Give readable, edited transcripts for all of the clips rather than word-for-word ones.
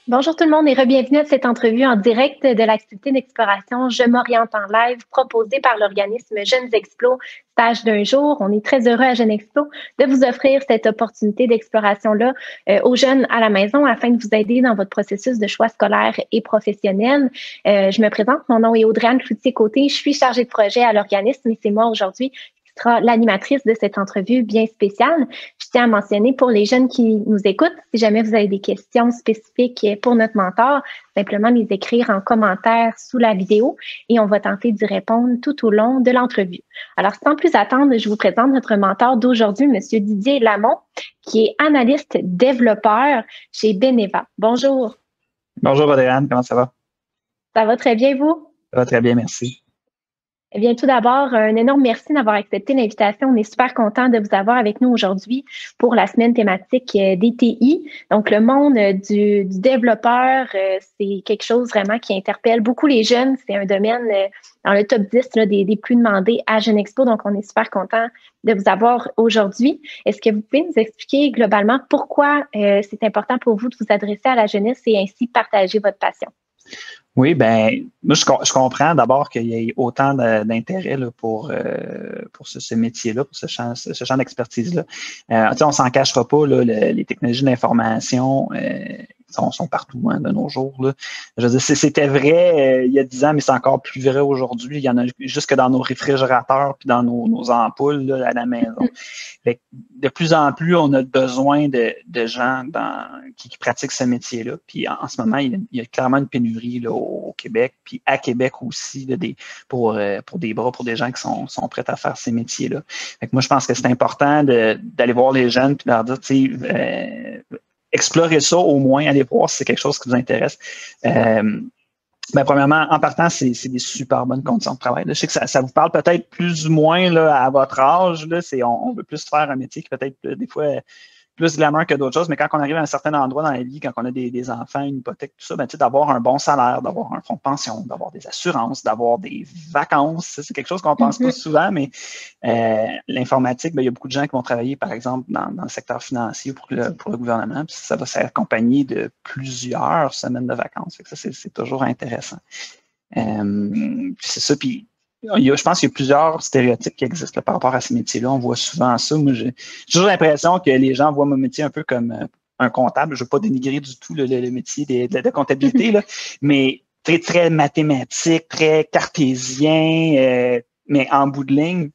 Bonjour tout le monde et bienvenue à cette entrevue en direct de l'activité d'exploration Je m'oriente en live proposée par l'organisme Jeunes Explo, stage d'un jour. On est très heureux à Jeunes Explo de vous offrir cette opportunité d'exploration-là aux jeunes à la maison afin de vous aider dans votre processus de choix scolaire et professionnel. Je me présente, mon nom est Audrey-Anne Cloutier-Côté, je suis chargée de projet à l'organisme et c'est moi aujourd'hui qui sera l'animatrice de cette entrevue bien spéciale. Je tiens à mentionner pour les jeunes qui nous écoutent, si jamais vous avez des questions spécifiques pour notre mentor, simplement les écrire en commentaire sous la vidéo et on va tenter d'y répondre tout au long de l'entrevue. Alors, sans plus attendre, je vous présente notre mentor d'aujourd'hui, M. Didier Lamont, qui est analyste développeur chez Beneva. Bonjour. Bonjour, Audrey-Anne, comment ça va? Ça va très bien, vous? Ça va très bien, merci. Eh bien, tout d'abord, un énorme merci d'avoir accepté l'invitation. On est super content de vous avoir avec nous aujourd'hui pour la semaine thématique des TI. Donc, le monde du développeur, c'est quelque chose vraiment qui interpelle beaucoup les jeunes. C'est un domaine dans le top 10 là, des plus demandés à Jeunes Expo. Donc, on est super content de vous avoir aujourd'hui. Est-ce que vous pouvez nous expliquer globalement pourquoi c'est important pour vous de vous adresser à la jeunesse et ainsi partager votre passion? Oui, ben moi, je comprends d'abord qu'il y ait autant d'intérêt là, pour ce métier-là, pour ce champ d'expertise-là. On s'en cachera pas, là, les technologies d'information sont partout de nos jours. Là. Je veux dire, c'était vrai il y a 10 ans, mais c'est encore plus vrai aujourd'hui. Il y en a jusque dans nos réfrigérateurs puis dans nos ampoules là, à la maison. Fait que de plus en plus, on a besoin de gens qui pratiquent ce métier-là. Puis en ce moment, il y a clairement une pénurie là, au Québec, puis à Québec aussi, là, pour des bras, pour des gens qui sont prêts à faire ces métiers-là. Fait que moi, je pense que c'est important d'aller voir les jeunes puis de leur dire, tu sais, explorez ça au moins, allez voir si c'est quelque chose qui vous intéresse. Ben, premièrement, en partant, c'est des super bonnes conditions de travail. Là. Je sais que ça vous parle peut-être plus ou moins là, à votre âge. Là, on veut plus faire un métier qui peut-être des fois plus glamour que d'autres choses, mais quand on arrive à un certain endroit dans la vie, quand on a des enfants, une hypothèque, tout ça, ben, d'avoir un bon salaire, d'avoir un fonds de pension, d'avoir des assurances, d'avoir des vacances, c'est quelque chose qu'on pense pas souvent, mais l'informatique, ben, il y a beaucoup de gens qui vont travailler, par exemple, dans le secteur financier pour le gouvernement, puis ça va s'accompagner de plusieurs semaines de vacances. Fait que ça, c'est toujours intéressant. C'est ça, puis je pense qu'il y a plusieurs stéréotypes qui existent là, par rapport à ce métier-là. On voit souvent ça. Moi, j'ai toujours l'impression que les gens voient mon métier un peu comme un comptable. Je ne veux pas dénigrer du tout le métier de comptabilité, là, mais très, très mathématique, très cartésien, mais en bout de ligne,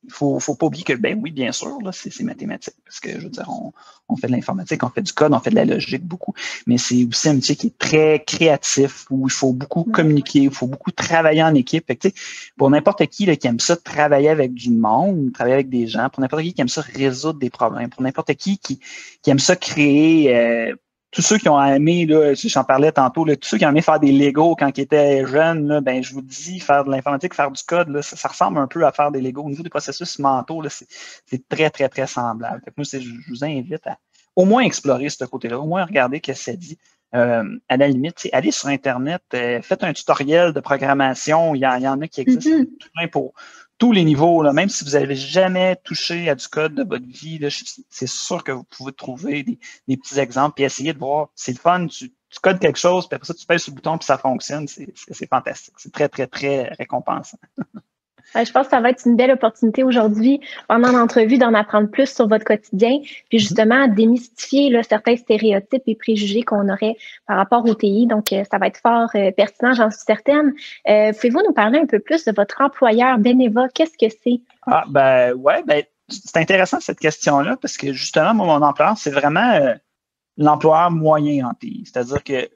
il faut pas oublier que, ben oui, bien sûr, là, c'est mathématique. Parce que, je veux dire, on fait de l'informatique, on fait du code, on fait de la logique beaucoup. Mais c'est aussi un métier qui est très créatif, où il faut beaucoup communiquer, il faut beaucoup travailler en équipe. Fait que, pour n'importe qui là, qui aime ça, travailler avec du monde, travailler avec des gens, pour n'importe qui aime ça, résoudre des problèmes, pour n'importe qui aime ça, créer... tous ceux qui ont aimé, là, j'en parlais tantôt, là, tous ceux qui ont aimé faire des Legos quand ils étaient jeunes, là, ben, je vous dis, faire de l'informatique, faire du code, là, ça ressemble un peu à faire des Legos. Au niveau des processus mentaux, là, c'est très, très, très semblable. Fait que moi, je vous invite à au moins explorer ce côté-là, au moins regarder ce que ça dit. À la limite, allez sur Internet, faites un tutoriel de programmation, il y en a qui existent pour tous les niveaux, là, même si vous n'avez jamais touché à du code de votre vie, là, c'est sûr que vous pouvez trouver des petits exemples et essayer de voir. C'est le fun, tu codes quelque chose, puis après ça, tu pèses sur le bouton puis ça fonctionne. C'est fantastique. C'est très, très, très récompensant. Je pense que ça va être une belle opportunité aujourd'hui, pendant l'entrevue, d'en apprendre plus sur votre quotidien, puis justement démystifier là, certains stéréotypes et préjugés qu'on aurait par rapport au TI. Donc, ça va être fort pertinent, j'en suis certaine. Pouvez-vous nous parler un peu plus de votre employeur Beneva? Qu'est-ce que c'est? Ah, ben ouais, ben c'est intéressant cette question-là, parce que justement, mon employeur, c'est vraiment l'employeur moyen en TI. C'est-à-dire que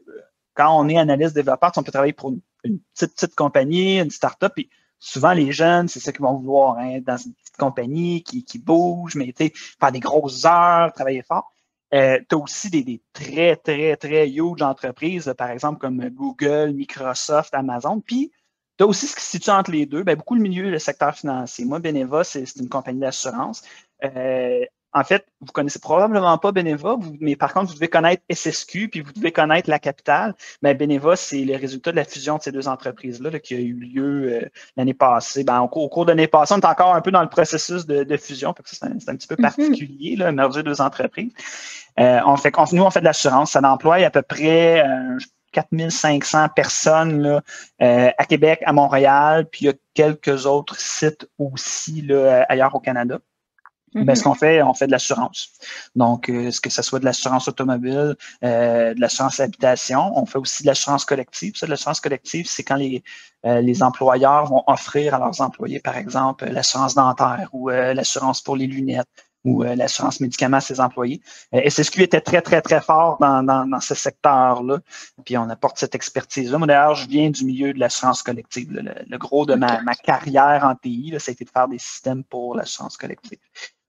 quand on est analyste développeur, on peut travailler pour une petite compagnie, une start-up, puis souvent, les jeunes, c'est ça qu'ils vont vouloir, hein, dans une petite compagnie qui bouge, mais faire des grosses heures, travailler fort. Tu as aussi des très, très, très huge entreprises, par exemple, comme Google, Microsoft, Amazon. Puis, tu as aussi ce qui se situe entre les deux, beaucoup le milieu, le secteur financier. Moi, Beneva, c'est une compagnie d'assurance. en fait, vous connaissez probablement pas Beneva, mais par contre, vous devez connaître SSQ, puis vous devez connaître La Capitale. Ben, Beneva, c'est le résultat de la fusion de ces deux entreprises-là qui a eu lieu l'année passée. Ben, au cours de l'année passée, on est encore un peu dans le processus de fusion, parce que c'est un petit peu particulier, là, merger deux entreprises. Nous, on fait de l'assurance. Ça emploie à peu près 4500 personnes là, à Québec, à Montréal, puis il y a quelques autres sites aussi là, ailleurs au Canada. Ben, ce qu'on fait, on fait de l'assurance. Donc, que ce soit de l'assurance automobile, de l'assurance habitation, on fait aussi de l'assurance collective. Ça, de l'assurance collective, c'est quand les employeurs vont offrir à leurs employés, par exemple, l'assurance dentaire ou l'assurance pour les lunettes ou l'assurance médicaments à ses employés. SSQ était très, très, très fort dans ce secteur-là. Puis on apporte cette expertise-là. Moi, d'ailleurs, je viens du milieu de l'assurance collective. Le gros de ma carrière en TI, là, ça a été de faire des systèmes pour l'assurance collective.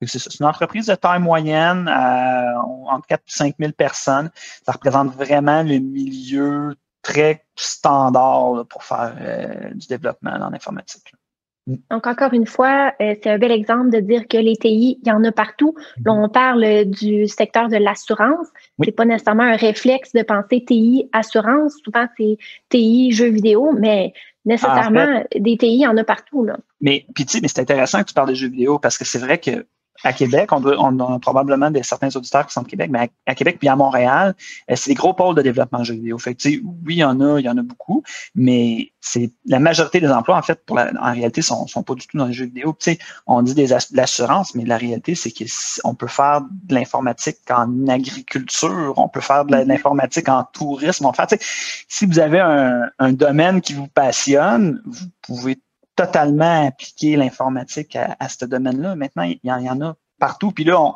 C'est une entreprise de taille moyenne, entre 4 et 5 000 personnes. Ça représente vraiment le milieu très standard là, pour faire du développement en informatique. Donc, encore une fois, c'est un bel exemple de dire que les TI, il y en a partout. Là, on parle du secteur de l'assurance. Oui. C'est pas nécessairement un réflexe de penser TI, assurance. Souvent, c'est TI, jeux vidéo, mais nécessairement, des TI, il y en a partout. Là. Mais c'est intéressant que tu parles de jeux vidéo parce que c'est vrai que à Québec, on a probablement certains auditeurs qui sont de Québec, mais à Québec puis à Montréal, c'est des gros pôles de développement de jeux vidéo. Fait que, oui, il y en a beaucoup, mais c'est la majorité des emplois, en fait, en réalité, sont pas du tout dans les jeux vidéo. On dit de l'assurance, mais la réalité, c'est qu'on peut faire de l'informatique en agriculture, on peut faire de l'informatique en tourisme. Si vous avez un domaine qui vous passionne, vous pouvez totalement appliquer l'informatique à ce domaine-là. Maintenant, il y en a partout. Puis là,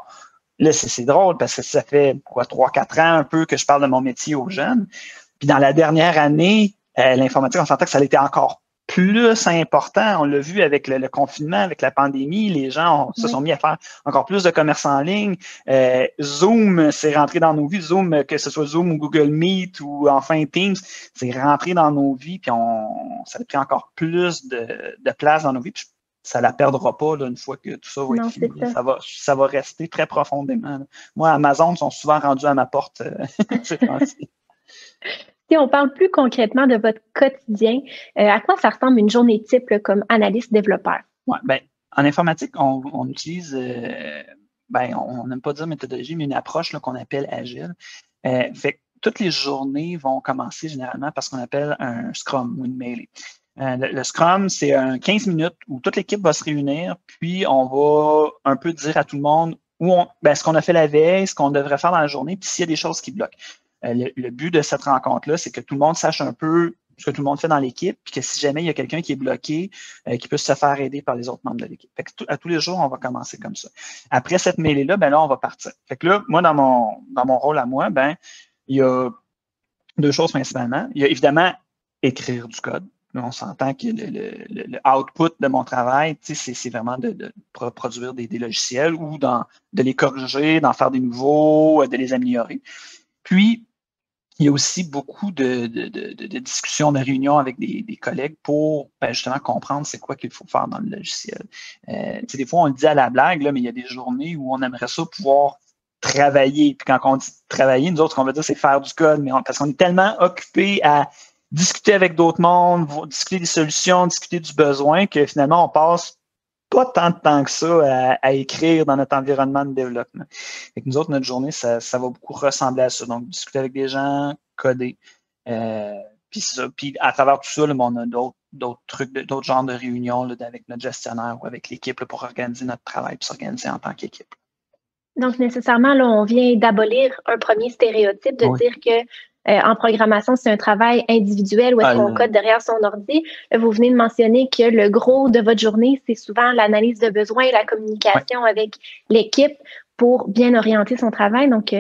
c'est drôle parce que ça fait 3-4 ans un peu que je parle de mon métier aux jeunes. Puis dans la dernière année, l'informatique, on s'entend que ça a été encore plus important. On l'a vu avec le confinement, avec la pandémie. Les gens se sont mis à faire encore plus de commerce en ligne. Zoom, c'est rentré dans nos vies. Zoom, que ce soit Zoom ou Google Meet ou enfin Teams, c'est rentré dans nos vies. Puis ça a pris encore plus de place dans nos vies. Puis ça la perdra pas là, une fois que tout ça va être fini. Ça va rester très profondément. Là. Moi, Amazon sont souvent rendus à ma porte. Si on parle plus concrètement de votre quotidien, à quoi ça ressemble une journée type là, comme analyste développeur? Ouais, en informatique, on utilise, on n'aime pas dire méthodologie, mais une approche là, qu'on appelle agile. Fait que toutes les journées vont commencer généralement par ce qu'on appelle un Scrum ou une mêlée. Le Scrum, c'est 15 minutes où toute l'équipe va se réunir, puis on va un peu dire à tout le monde ce qu'on a fait la veille, ce qu'on devrait faire dans la journée, puis s'il y a des choses qui bloquent. Le but de cette rencontre-là, c'est que tout le monde sache un peu ce que tout le monde fait dans l'équipe, puis que si jamais il y a quelqu'un qui est bloqué, qu'il puisse se faire aider par les autres membres de l'équipe. Fait que à tous les jours, on va commencer comme ça. Après cette mêlée-là, là, on va partir. Fait que là, moi, dans mon rôle à moi, il y a deux choses principalement. Il y a évidemment écrire du code. On s'entend que le output de mon travail, c'est vraiment de produire des logiciels ou de les corriger, d'en faire des nouveaux, de les améliorer. Puis, il y a aussi beaucoup de discussions, de réunions avec des collègues pour justement comprendre c'est quoi qu'il faut faire dans le logiciel. Des fois, on le dit à la blague, là, mais il y a des journées où on aimerait ça pouvoir travailler. Puis quand on dit travailler, nous autres, ce qu'on veut dire, c'est faire du code, mais parce qu'on est tellement occupés à discuter avec d'autres mondes, discuter des solutions, discuter du besoin, que finalement, on passe pas tant de temps que ça à écrire dans notre environnement de développement. Et que nous autres, notre journée, ça va beaucoup ressembler à ça. Donc, discuter avec des gens, coder. Puis à travers tout ça, là, on a d'autres trucs, d'autres genres de réunions là, avec notre gestionnaire ou avec l'équipe là, pour organiser notre travail et s'organiser en tant qu'équipe. Donc, nécessairement, là, on vient d'abolir un premier stéréotype de dire que en programmation, c'est un travail individuel où est-ce qu'on code derrière son ordi. Vous venez de mentionner que le gros de votre journée, c'est souvent l'analyse de besoins et la communication avec l'équipe pour bien orienter son travail. Donc,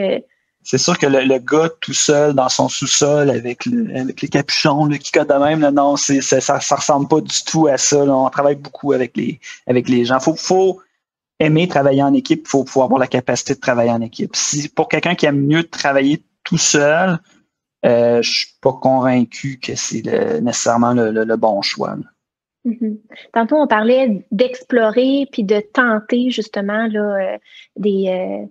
c'est sûr que le gars tout seul dans son sous-sol avec les capuchons là, qui code de même, là, non, ça ressemble pas du tout à ça. Là. On travaille beaucoup avec les gens. Faut aimer travailler en équipe, il faut avoir la capacité de travailler en équipe. Pour quelqu'un qui aime mieux travailler tout seul, je suis pas convaincu que c'est nécessairement le bon choix. Là. Mhm. Tantôt, on parlait d'explorer puis de tenter justement là, de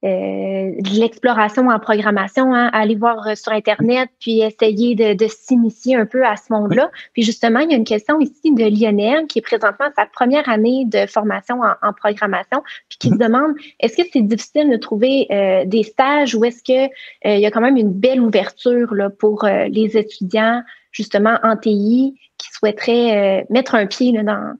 l'exploration en programmation, hein, aller voir sur Internet puis essayer de s'initier un peu à ce Oui. monde-là. Puis justement, il y a une question ici de Lionel qui est présentement à sa première année de formation en programmation puis qui se demande, est-ce que c'est difficile de trouver des stages ou est-ce que il y a quand même une belle ouverture là, pour les étudiants justement en TI qui souhaiteraient mettre un pied là, Moi,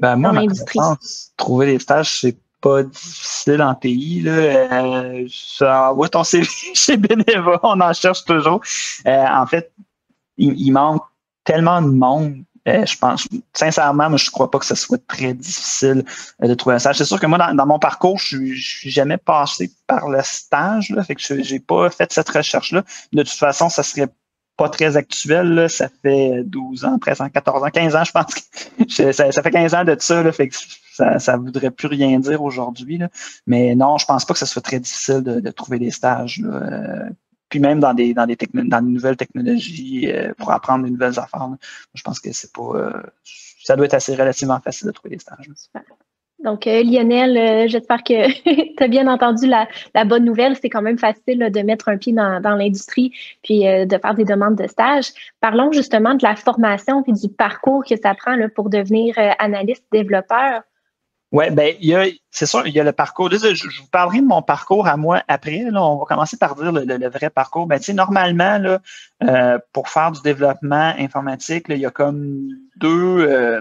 dans ma l'industrie? connaissance, trouver des stages, c'est pas difficile en TI. Là. Ça envoie ton CV chez Beneva, on en cherche toujours. En fait, il manque tellement de monde. Je pense, sincèrement, moi, je ne crois pas que ce soit très difficile de trouver un stage. C'est sûr que moi, dans mon parcours, je suis jamais passé par le stage, là, fait que je n'ai pas fait cette recherche-là. De toute façon, ça serait pas très actuel. Là. Ça fait 12 ans, 13 ans, 14 ans, 15 ans, je pense. Ça fait 15 ans de ça, là, fait que ça voudrait plus rien dire aujourd'hui. Là. Mais non, je pense pas que ce soit très difficile de trouver des stages. Là. Puis même dans des nouvelles technologies pour apprendre des nouvelles affaires. Là. Je pense que c'est pas ça doit être assez relativement facile de trouver des stages. Super. Donc, Lionel, j'espère que tu as bien entendu la bonne nouvelle. C'est quand même facile là, de mettre un pied dans l'industrie puis de faire des demandes de stage. Parlons justement de la formation puis du parcours que ça prend là, pour devenir analyste développeur. Oui, c'est sûr, il y a le parcours. Je vous parlerai de mon parcours à moi après. Là, on va commencer par dire le vrai parcours. Normalement, là, pour faire du développement informatique, là, il y a comme deux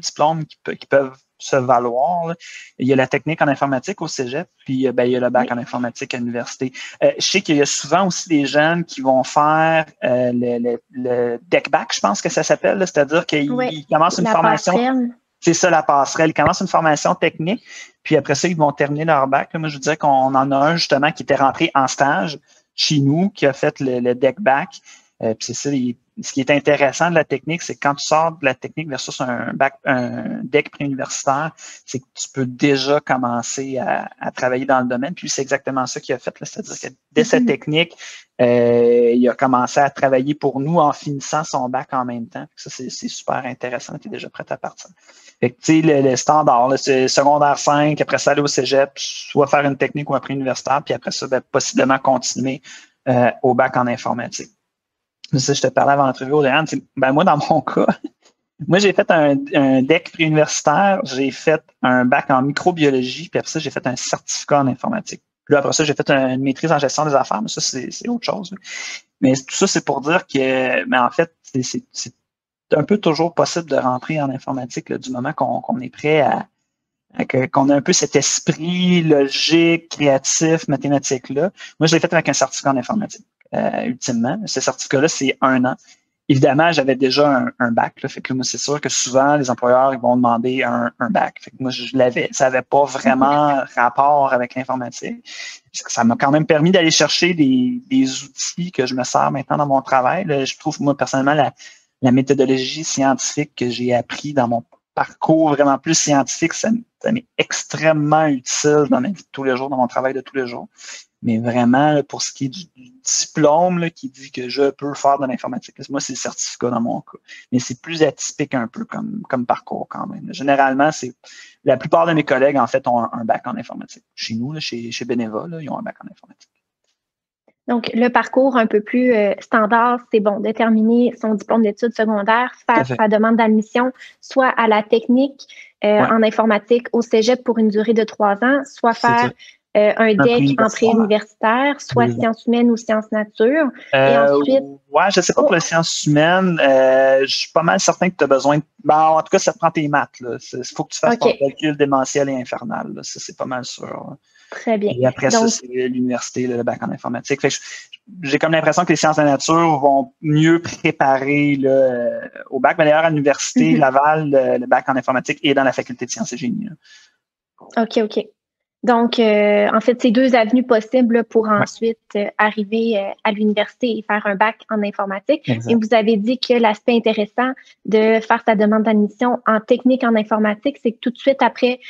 diplômes qui peuvent se valoir. Là. Il y a la technique en informatique au cégep, puis il y a le bac en informatique à l'université. Je sais qu'il y a souvent aussi des jeunes qui vont faire le DEC-Bac, je pense que ça s'appelle, là, c'est-à-dire qu'ils commencent une formation. Passerelle. C'est ça la passerelle. Ils commencent une formation technique, puis après ça, ils vont terminer leur bac. Là, moi, je vous disais qu'on en a un justement qui était rentré en stage chez nous, qui a fait le DEC-Bac. Puis c'est ça, ce qui est intéressant de la technique, c'est que quand tu sors de la technique versus un DEC préuniversitaire, c'est que tu peux déjà commencer à travailler dans le domaine. Puis c'est exactement ça qu'il a fait. Là. C'est-à-dire que dès cette technique, il a commencé à travailler pour nous en finissant son bac en même temps. Ça, c'est super intéressant. Tu es déjà prêt à partir. Fait que, tu sais, le standard, là, c'est secondaire 5, après ça, aller au cégep, soit faire une technique ou un préuniversitaire, puis après ça, possiblement continuer au bac en informatique. Ça, je te parlais avant l'entrevue, Audrey-Anne. Moi, dans mon cas, moi, j'ai fait un DEC préuniversitaire, j'ai fait un bac en microbiologie, puis après ça, j'ai fait un certificat en informatique. Puis là, après ça, j'ai fait une maîtrise en gestion des affaires, mais ça, c'est autre chose. Là. Mais tout ça, c'est pour dire que, en fait, c'est un peu toujours possible de rentrer en informatique là, du moment qu'on est prêt qu'on a un peu cet esprit logique, créatif, mathématique-là. Moi, je l'ai fait avec un certificat en informatique, ultimement. Ce certificat-là, c'est 1 an. Évidemment, j'avais déjà un bac. Là, fait que moi, c'est sûr que souvent, les employeurs ils vont demander un bac. Fait que moi, je l'avais. Ça n'avait pas vraiment rapport avec l'informatique. Ça m'a quand même permis d'aller chercher des outils que je me sers maintenant dans mon travail. Là, je trouve, moi, personnellement, la méthodologie scientifique que j'ai appris dans mon parcours vraiment plus scientifique, ça m'est extrêmement utile dans ma vie de tous les jours, dans mon travail de tous les jours. Mais vraiment, là, pour ce qui est du diplôme là, qui dit que je peux faire de l'informatique, moi, c'est le certificat dans mon cas. Mais c'est plus atypique un peu comme parcours quand même. Généralement, la plupart de mes collègues, en fait, ont un bac en informatique. Chez nous, là, chez Beneva, là, ils ont un bac en informatique. Donc, le parcours un peu plus standard, c'est bon, déterminer son diplôme d'études secondaires, faire sa demande d'admission, soit à la technique en informatique au cégep pour une durée de 3 ans, soit faire un DEC en préuniversitaire, soit sciences humaines ou sciences nature. Et ensuite. Ouais, je ne sais pas pour les sciences humaines. Je suis pas mal certain que tu as besoin. En tout cas, ça te prend tes maths. Il faut que tu fasses ton calcul démentiel et infernal. Là. Ça, c'est pas mal sûr. Là. Très bien. Et après ça, c'est l'université, le bac en informatique. Fait que j'ai comme l'impression que les sciences de la nature vont mieux préparer au bac. Mais d'ailleurs, à l'université Laval, le bac en informatique est dans la faculté de sciences et génie. Là. OK. Donc, en fait, c'est 2 avenues possibles pour ensuite arriver à l'université et faire un bac en informatique. Exact. Et vous avez dit que l'aspect intéressant de faire sa demande d'admission en technique en informatique, c'est que tout de suite après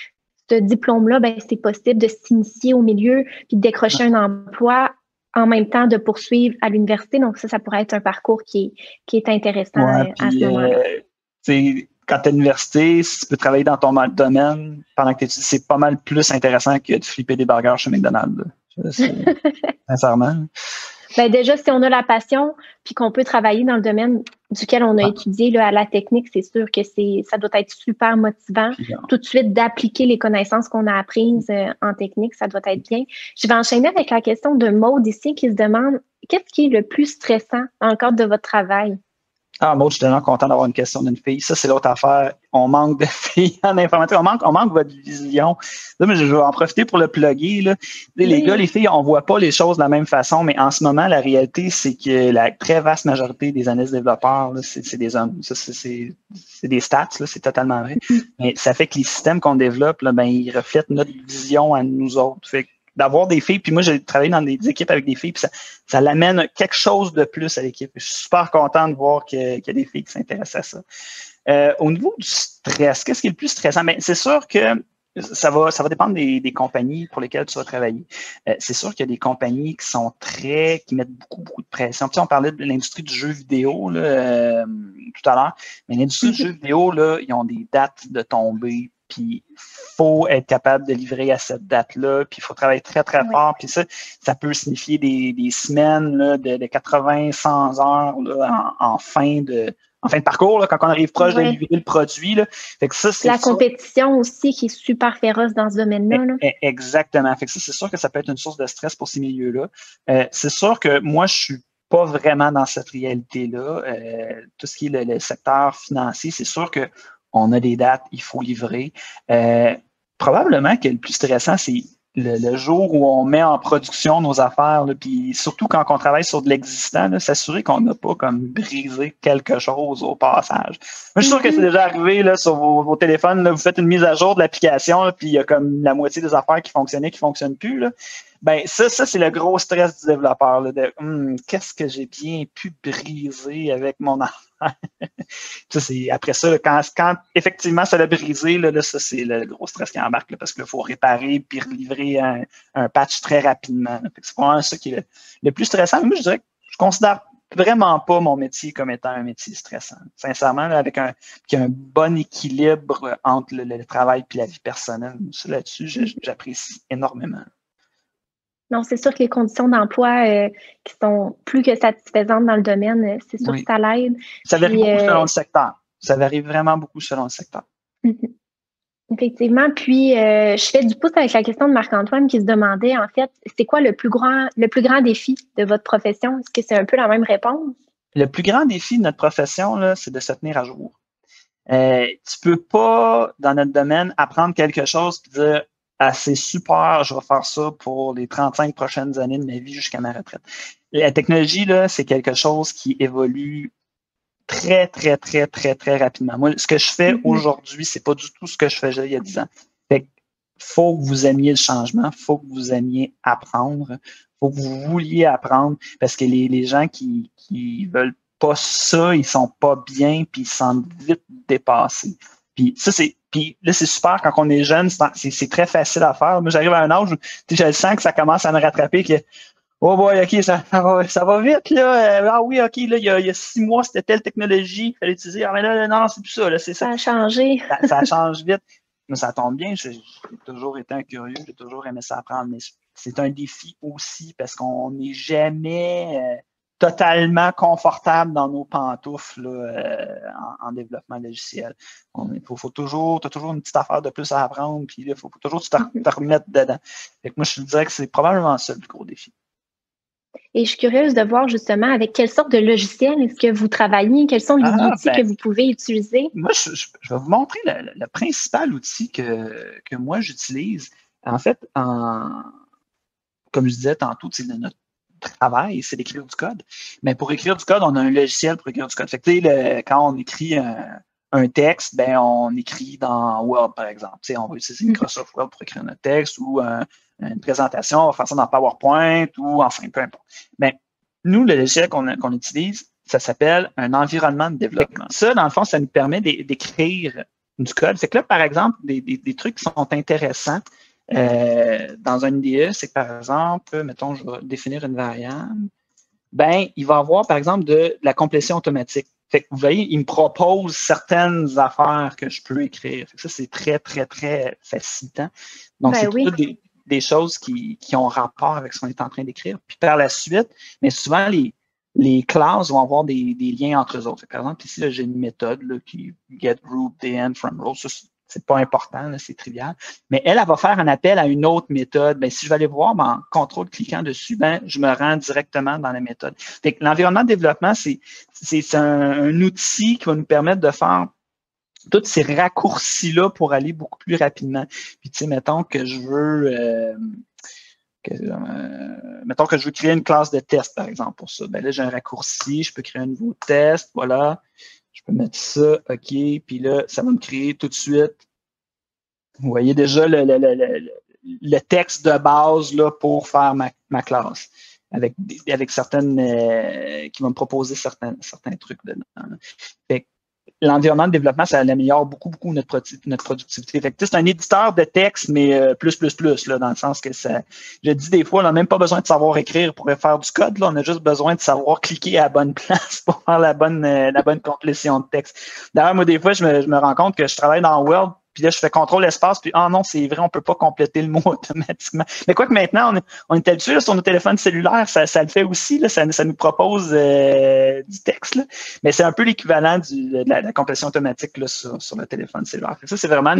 ce diplôme-là, c'est possible de s'initier au milieu puis de décrocher un emploi en même temps de poursuivre à l'université. Donc, ça pourrait être un parcours qui est intéressant à ce moment-là. quand tu es à l'université, si tu peux travailler dans ton domaine pendant que tu étudies, c'est pas mal plus intéressant que de flipper des burgers chez McDonald's. Sincèrement. Ben déjà, si on a la passion, puis qu'on peut travailler dans le domaine duquel on a étudié là, à la technique, c'est sûr que ça doit être super motivant. Puis, tout de suite, d'appliquer les connaissances qu'on a apprises en technique, ça doit être bien. Je vais enchaîner avec la question de Maude ici qui se demande qu'est-ce qui est le plus stressant dans le cadre de votre travail? Ah, Maud, je suis tellement content d'avoir une question d'une fille. Ça, c'est l'autre affaire. On manque de filles en informatique. On manque votre vision. Là, mais je vais en profiter pour le plugger. Là. Les gars, les filles, on voit pas les choses de la même façon, mais en ce moment, la réalité, c'est que la très vaste majorité des analystes développeurs, c'est des hommes. Ça, c'est des stats, là, c'est totalement vrai. Mais ça fait que les systèmes qu'on développe, là, ben, ils reflètent notre vision à nous autres. Fait que d'avoir des filles, puis moi, j'ai travaillé dans des équipes avec des filles, puis ça l'amène quelque chose de plus à l'équipe. Je suis super content de voir qu'il y a des filles qui s'intéressent à ça. Au niveau du stress, qu'est-ce qui est le plus stressant? Bien, c'est sûr que ça va dépendre des compagnies pour lesquelles tu vas travailler. C'est sûr qu'il y a des compagnies qui mettent beaucoup de pression. Tu sais, on parlait de l'industrie du jeu vidéo là, tout à l'heure, mais l'industrie du jeu vidéo, là, ils ont des dates de tombée. Puis, il faut être capable de livrer à cette date-là, puis il faut travailler très, très fort. Puis ça peut signifier des semaines là, de 80, 100 heures là, en fin de parcours, là, quand on arrive proche de livrer le produit. Là. Fait que ça, c'est la compétition aussi qui est super féroce dans ce domaine-là. Là. Exactement. Fait que ça, c'est sûr que ça peut être une source de stress pour ces milieux-là. C'est sûr que moi, je suis pas vraiment dans cette réalité-là. Tout ce qui est le secteur financier, c'est sûr que on a des dates, il faut livrer. Probablement que le plus stressant, c'est le jour où on met en production nos affaires, là, puis surtout quand on travaille sur de l'existant, s'assurer qu'on n'a pas comme brisé quelque chose au passage. Moi, je suis sûr que c'est déjà arrivé là, sur vos téléphones, là, vous faites une mise à jour de l'application, puis il y a comme la moitié des affaires qui fonctionnaient, qui ne fonctionnent plus. Là. Ben, ça, c'est le gros stress du développeur, là, de qu'est-ce que j'ai bien pu briser avec mon affaire. Ça, c'est après ça, là, quand effectivement ça l'a brisé, là, ça, c'est le gros stress qui embarque là, parce qu'il faut réparer puis relivrer un patch très rapidement. C'est vraiment ça qui est le plus stressant. Mais moi, je dirais que je considère vraiment pas mon métier comme étant un métier stressant. Sincèrement, là, avec un bon équilibre entre le travail et la vie personnelle. Ça, là-dessus, j'apprécie énormément. Non, c'est sûr que les conditions d'emploi qui sont plus que satisfaisantes dans le domaine, c'est sûr que ça l'aide. Ça varie beaucoup selon le secteur. Ça varie vraiment beaucoup selon le secteur. Effectivement. Puis, je fais du pouce avec la question de Marc-Antoine qui se demandait, en fait, c'est quoi le plus grand défi de votre profession? Est-ce que c'est un peu la même réponse? Le plus grand défi de notre profession, là, c'est de se tenir à jour. Tu peux pas, dans notre domaine, apprendre quelque chose et dire « c'est super, je vais faire ça pour les 35 prochaines années de ma vie jusqu'à ma retraite. » La technologie, là, c'est quelque chose qui évolue très, très, très, très, très rapidement. Moi, ce que je fais aujourd'hui, c'est pas du tout ce que je faisais il y a 10 ans. Fait que faut que vous aimiez le changement, faut que vous aimiez apprendre, faut que vous vouliez apprendre, parce que les gens qui veulent pas ça, ils sont pas bien, puis ils se sentent vite dépassés. Puis ça, puis là, c'est super quand on est jeune, c'est très facile à faire. Moi, j'arrive à un âge où je le sens que ça commence à me rattraper, que oh boy, OK, ça va vite, là. Ah oui, OK, là, il y a 6 mois, c'était telle technologie qu'il fallait utiliser. Ah, mais là, non, c'est plus ça, là, c'est ça. Ça a changé. Ça change vite. Mais ça tombe bien, j'ai toujours été un curieux, j'ai toujours aimé ça apprendre, mais c'est un défi aussi parce qu'on n'est jamais totalement confortable dans nos pantoufles là, en développement logiciel. T'as toujours une petite affaire de plus à apprendre, puis il faut toujours te remettre dedans. Fait que moi, je dirais que c'est probablement ça le plus gros défi. Et je suis curieuse de voir justement avec quelle sorte de logiciel est-ce que vous travaillez, quels sont les outils que vous pouvez utiliser? Moi, je vais vous montrer le principal outil que moi j'utilise. En fait, comme je disais tantôt, c'est notre travail, c'est d'écrire du code. Mais pour écrire du code, on a un logiciel pour écrire du code. Fait que, quand on écrit un texte, ben on écrit dans Word, par exemple. On va utiliser Microsoft Word pour écrire notre texte ou une présentation, on va faire ça dans PowerPoint ou enfin, peu importe. Mais nous, le logiciel qu'on utilise, ça s'appelle un environnement de développement. Ça, dans le fond, ça nous permet d'écrire du code. C'est que là, par exemple, des trucs qui sont intéressants dans un IDE, c'est que, par exemple, mettons, je vais définir une variable, ben, il va avoir, par exemple, de la complétion automatique. Fait que vous voyez, il me propose certaines affaires que je peux écrire. Fait que ça, c'est très, très, très facilitant. Donc, c'est oui. toutes des choses qui ont rapport avec ce qu'on est en train d'écrire. Puis par la suite, mais souvent, les classes vont avoir des liens entre eux autres. Par exemple, ici, j'ai une méthode là, qui get root, the end, from row. Ça, c'est pas important, c'est trivial. Mais elle va faire un appel à une autre méthode. Ben, si je vais aller voir en contrôle cliquant dessus, ben, je me rends directement dans la méthode. Fait que l'environnement de développement, c'est un outil qui va nous permettre de faire tous ces raccourcis-là pour aller beaucoup plus rapidement. Puis, tu sais, mettons que je veux créer une classe de test, par exemple, pour ça. Ben là, j'ai un raccourci, je peux créer un nouveau test, voilà. Je peux mettre ça, OK, puis là, ça va me créer tout de suite. Vous voyez déjà le texte de base là, pour faire ma classe, avec certaines qui vont me proposer certains trucs dedans. Fait que l'environnement de développement, ça améliore beaucoup, beaucoup notre productivité. Fait que, c'est un éditeur de texte, mais plus, là, dans le sens que ça. Je dis des fois, on n'a même pas besoin de savoir écrire pour faire du code. Là, on a juste besoin de savoir cliquer à la bonne place pour faire la bonne complétion de texte. D'ailleurs, moi, des fois, je me rends compte que je travaille dans Word, puis là, je fais contrôle espace, puis non, c'est vrai, on peut pas compléter le mot automatiquement. Mais quoi que maintenant, on est habitué là, sur nos téléphones cellulaires, ça le fait aussi, là, ça nous propose du texte, là. Mais c'est un peu l'équivalent de la complétion automatique là, sur le téléphone cellulaire. Ça, c'est vraiment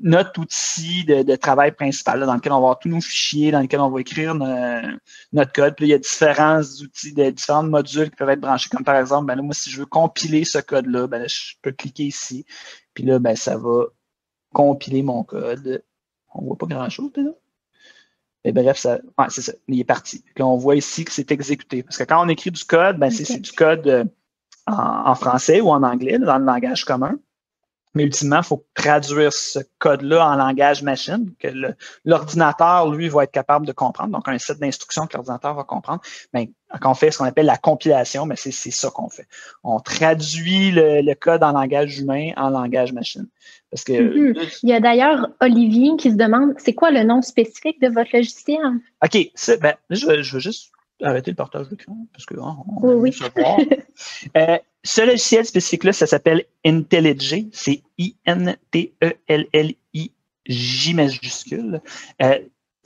notre outil de travail principal, là, dans lequel on va avoir tous nos fichiers, dans lequel on va écrire notre code. Puis là, il y a différents outils, différents modules qui peuvent être branchés, comme par exemple, ben là, moi, si je veux compiler ce code-là, ben là, je peux cliquer ici, puis là, ben, ça va compiler mon code. On voit pas grand-chose, là. Mais bref, c'est ça. Il est parti. Puis on voit ici que c'est exécuté. Parce que quand on écrit du code, ben, c'est du code en français ou en anglais, dans le langage commun. Mais ultimement, il faut traduire ce code-là en langage machine, que l'ordinateur, lui, va être capable de comprendre. Donc, un set d'instructions que l'ordinateur va comprendre. Ben, quand on fait ce qu'on appelle la compilation, ben, c'est ça qu'on fait. On traduit le code en langage humain en langage machine. Parce que, il y a d'ailleurs Olivier qui se demande, c'est quoi le nom spécifique de votre logiciel? OK, je vais juste arrêter le partage d'écran parce que oui. ce logiciel spécifique-là, ça s'appelle IntelliJ. C'est INTELLIJ majuscule.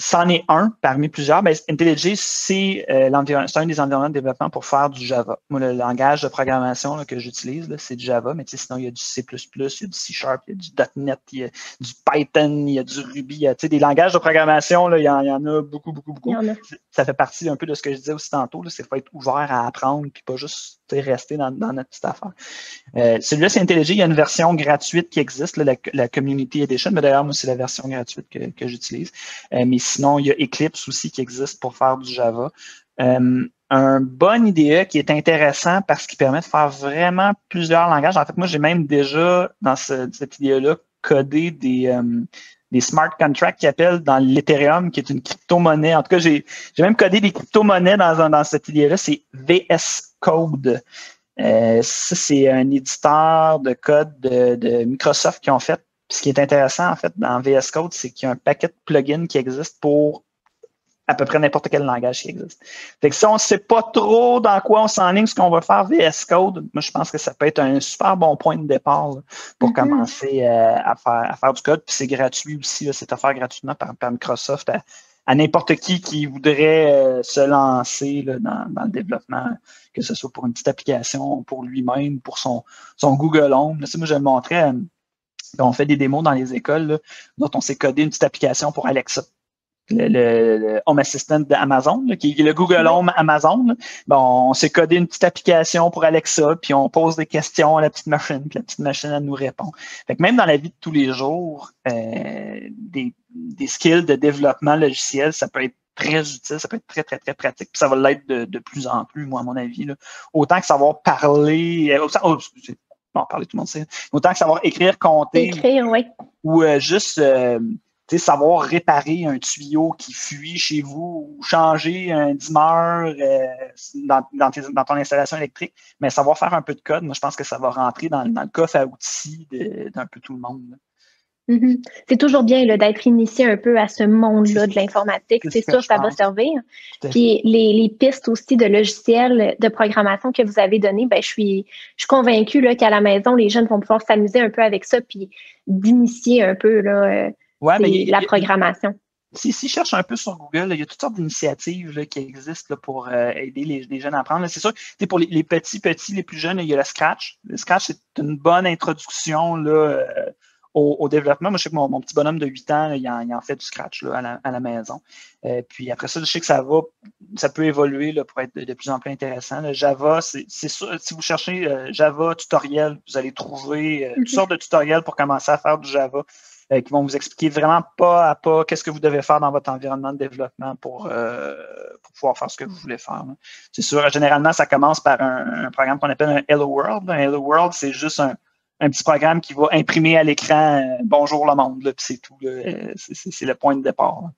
C'en est un parmi plusieurs. Ben, IntelliJ, c'est un des environnements de développement pour faire du Java. Moi, le langage de programmation là, que j'utilise, c'est du Java, mais sinon, il y a du C++, il y a du C#, il y a du .NET, il y a du Python, il y a du Ruby. Il y a des langages de programmation, là, il y en a beaucoup, beaucoup, beaucoup. Ça fait partie un peu de ce que je disais aussi tantôt. C'est qu'il faut être ouvert à apprendre puis pas juste rester dans notre petite affaire. Celui-là, c'est IntelliJ. Il y a une version gratuite qui existe, là, la Community Edition, mais d'ailleurs, moi, c'est la version gratuite que j'utilise. Mais sinon, il y a Eclipse aussi qui existe pour faire du Java. Un bon IDE qui est intéressant parce qu'il permet de faire vraiment plusieurs langages. En fait, moi, j'ai même déjà, dans cette IDE-là, codé des smart contracts qui appellent dans l'Ethereum, qui est une crypto-monnaie. En tout cas, j'ai même codé des crypto-monnaies dans cette idée-là. C'est VS Code. Ça, c'est un éditeur de code de Microsoft qui ont fait. Puis ce qui est intéressant, en fait, dans VS Code, c'est qu'il y a un paquet de plugins qui existe pour à peu près n'importe quel langage qui existe. Fait que si on ne sait pas trop dans quoi on s'enligne, ce qu'on va faire VS Code, moi, je pense que ça peut être un super bon point de départ là, pour commencer à faire du code. Puis c'est gratuit aussi, là, c'est offert gratuitement par Microsoft à n'importe qui voudrait se lancer là, dans le développement, que ce soit pour une petite application, pour lui-même, pour son Google Home. Là, moi, je le montrais, on fait des démos dans les écoles, là, dont on s'est codé une petite application pour Alexa. Le Home Assistant d'Amazon, qui est le Google Home Amazon. Là. Bon, on s'est codé une petite application pour Alexa, puis on pose des questions à la petite machine, puis la petite machine, elle nous répond. Fait que même dans la vie de tous les jours, des skills de développement logiciel, ça peut être très utile, ça peut être très, très, très pratique, puis ça va l'être de plus en plus, moi, à mon avis. Là. Autant que savoir parler, parler, tout le monde sait. Autant que savoir écrire, compter. Oui. Ou juste savoir réparer un tuyau qui fuit chez vous ou changer un dimmer dans ton installation électrique, mais savoir faire un peu de code, moi, je pense que ça va rentrer dans le coffre à outils d'un peu tout le monde. Là. Mhm. C'est toujours bien là, d'être initié un peu à ce monde-là de l'informatique. C'est sûr que ça va servir. Puis les pistes aussi de logiciels de programmation que vous avez données, ben, je suis convaincue là, qu'à la maison, les jeunes vont pouvoir s'amuser un peu avec ça puis d'initier un peu là, la programmation. Si je cherche un peu sur Google, il y a toutes sortes d'initiatives là, qui existent là, pour aider les jeunes à apprendre. C'est sûr que pour les petits, les plus jeunes, il y a le Scratch. Le Scratch, c'est une bonne introduction là, au développement. Moi, je sais que mon petit bonhomme de 8 ans, là, il en fait du Scratch là, à la maison. Puis après ça, je sais que ça peut évoluer là, pour être de plus en plus intéressant. Là. Java, c'est sûr, si vous cherchez Java tutoriel, vous allez trouver toutes sortes de tutoriels pour commencer à faire du Java. Qui vont vous expliquer vraiment pas à pas qu'est-ce que vous devez faire dans votre environnement de développement pour pouvoir faire ce que vous voulez faire. Là. C'est sûr, généralement, ça commence par un programme qu'on appelle un Hello World. Un Hello World, c'est juste un petit programme qui va imprimer à l'écran Bonjour le monde, là, puis c'est tout. Là. C'est le point de départ. Là.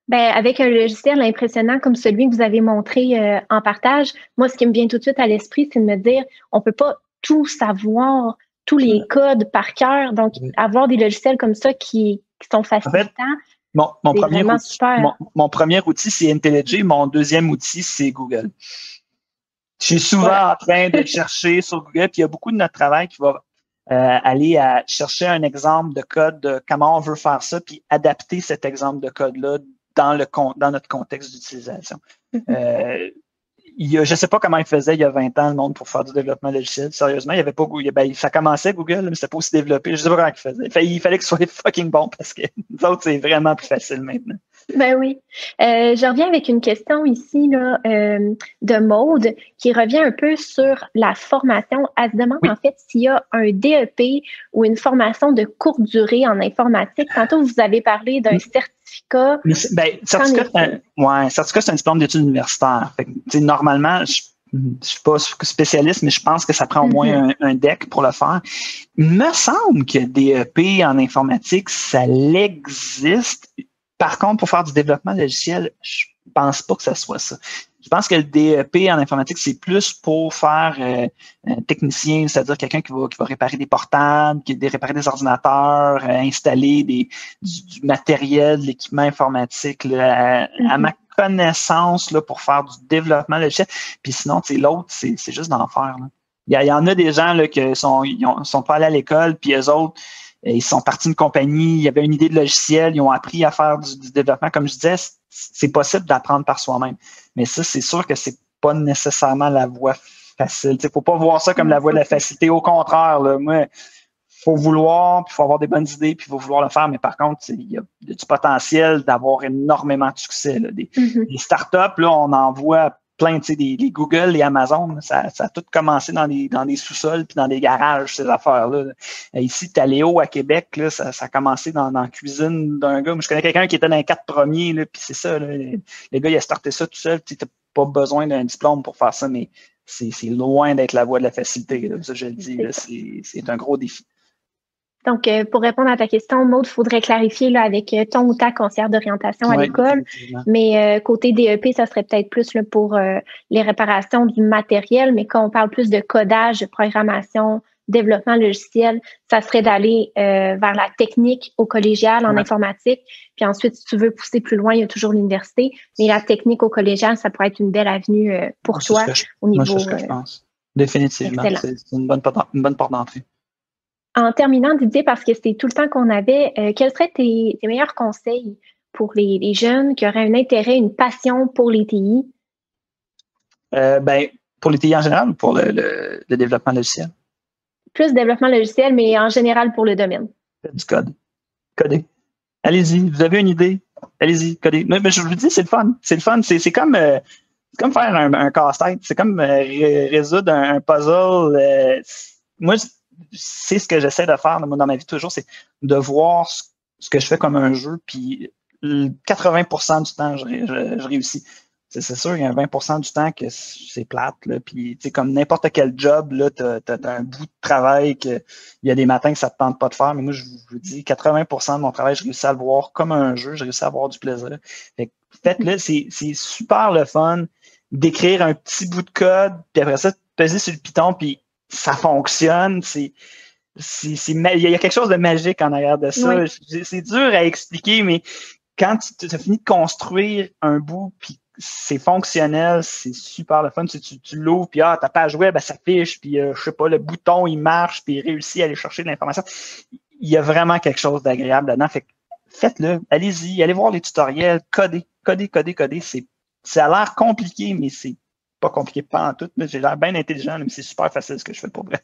Ben, avec un logiciel impressionnant comme celui que vous avez montré en partage, moi, ce qui me vient tout de suite à l'esprit, c'est de me dire, on peut pas tout savoir, tous les codes par cœur. Donc, avoir des logiciels comme ça qui sont facilitants, en fait, mon premier outil, c'est IntelliJ. Mon deuxième outil, c'est Google. Je suis souvent en train de chercher sur Google, puis il y a beaucoup de notre travail qui va aller à chercher un exemple de code de comment on veut faire ça, puis adapter cet exemple de code-là dans notre contexte d'utilisation. Je ne sais pas comment ils faisaient il y a 20 ans, le monde, pour faire du développement logiciel. Sérieusement, il y avait pas ça commençait Google, mais c'était pas aussi développé. Je ne sais pas comment ils faisaient. Il fallait que ce soit fucking bon parce que nous autres, c'est vraiment plus facile maintenant. Ben oui. Je reviens avec une question ici là, de Maude qui revient un peu sur la formation. Elle se demande en fait s'il y a un DEP ou une formation de courte durée en informatique. Tantôt, vous avez parlé d'un certificat. Certificat, c'est un diplôme d'études universitaires. Fait, normalement, je ne suis pas spécialiste, mais je pense que ça prend au moins un DEC pour le faire. Il me semble que DEP en informatique, ça existe. Par contre, pour faire du développement logiciel, je pense pas que ça soit ça. Je pense que le DEP en informatique, c'est plus pour faire un technicien, c'est-à-dire quelqu'un qui va réparer des portables, qui va réparer des ordinateurs, installer du matériel, de l'équipement informatique. Là, à ma connaissance, là, pour faire du développement logiciel. Puis sinon, l'autre, c'est juste d'en faire. Là. Il y en a des gens là, qui sont pas allés à l'école, puis eux autres, ils sont partis d'une compagnie, il y avait une idée de logiciel, ils ont appris à faire du développement. Comme je disais, c'est possible d'apprendre par soi-même. Mais ça, c'est sûr que c'est pas nécessairement la voie facile. Il faut pas voir ça comme la voie de la facilité. Au contraire, là, moi, faut vouloir, puis il faut avoir des bonnes idées, puis il faut vouloir le faire. Mais par contre, il y a du potentiel d'avoir énormément de succès. Là. Des startups, là, on en voit plein, des Google, les Amazon, ça a tout commencé dans des sous-sols puis dans des garages, ces affaires-là. Ici, t'as Léo à Québec, là, ça a commencé dans la cuisine d'un gars. Moi, je connais quelqu'un qui était dans les 4 premiers, là, puis c'est ça, là, le gars, il a starté ça tout seul, tu n'as pas besoin d'un diplôme pour faire ça, mais c'est loin d'être la voie de la facilité. Là. Ça, je le dis, là, c'est un gros défi. Donc, pour répondre à ta question, Maude, il faudrait clarifier là, avec ton ou ta conseillère d'orientation à l'école. Mais côté DEP, ça serait peut-être plus là, pour les réparations du matériel. Mais quand on parle plus de codage, de programmation, développement logiciel, ça serait d'aller vers la technique au collégial en informatique. Puis ensuite, si tu veux pousser plus loin, il y a toujours l'université. Mais la technique au collégial, ça pourrait être une belle avenue pour toi au niveau. C'est ce que je pense. Définitivement. C'est une bonne porte d'entrée. En terminant, Didier, parce que c'était tout le temps qu'on avait, quels seraient tes meilleurs conseils pour les jeunes qui auraient un intérêt, une passion pour les TI? Pour les TI en général ou pour le développement logiciel? Plus développement logiciel, mais en général pour le domaine. Faites du code. Codez. Allez-y. Vous avez une idée? Allez-y, codez. Mais je vous dis, c'est le fun. C'est le fun. C'est comme faire un casse-tête. C'est comme résoudre un puzzle. Moi, c'est ce que j'essaie de faire dans ma vie toujours, c'est de voir ce que je fais comme un jeu, puis 80% du temps, je réussis. C'est sûr, il y a 20% du temps que c'est plate, là, puis comme n'importe quel job, là, t'as un bout de travail il y a des matins que ça te tente pas de faire, mais moi, je vous dis, 80% de mon travail, je réussis à le voir comme un jeu, je réussis à avoir du plaisir. Faites-le, c'est super le fun d'écrire un petit bout de code, puis après ça, peser sur le Python, puis ça fonctionne. il y a quelque chose de magique en arrière de ça. Oui. C'est dur à expliquer, mais quand tu as fini de construire un bout, puis c'est fonctionnel, c'est super le fun. Tu l'ouvres, puis ta page web, elle s'affiche, puis je sais pas, le bouton, il marche, puis il réussit à aller chercher de l'information. Il y a vraiment quelque chose d'agréable là-dedans. Fait que faites-le, allez-y, allez voir les tutoriels, codez. Ça a l'air compliqué, mais c'est pas compliqué pas en tout. J'ai l'air bien intelligent, mais c'est super facile ce que je fais pour vrai.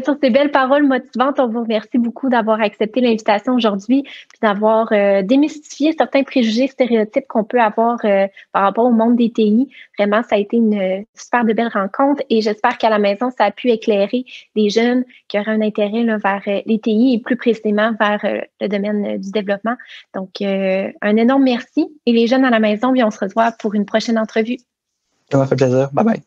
Sur ces belles paroles motivantes, on vous remercie beaucoup d'avoir accepté l'invitation aujourd'hui puis d'avoir démystifié certains préjugés, stéréotypes qu'on peut avoir par rapport au monde des TI. Vraiment, ça a été une super de belle rencontre et j'espère qu'à la maison, ça a pu éclairer les jeunes qui auraient un intérêt là, vers les TI et plus précisément vers le domaine du développement. Donc, un énorme merci et les jeunes à la maison, puis on se revoit pour une prochaine entrevue. Ça m'a fait plaisir. Bye bye.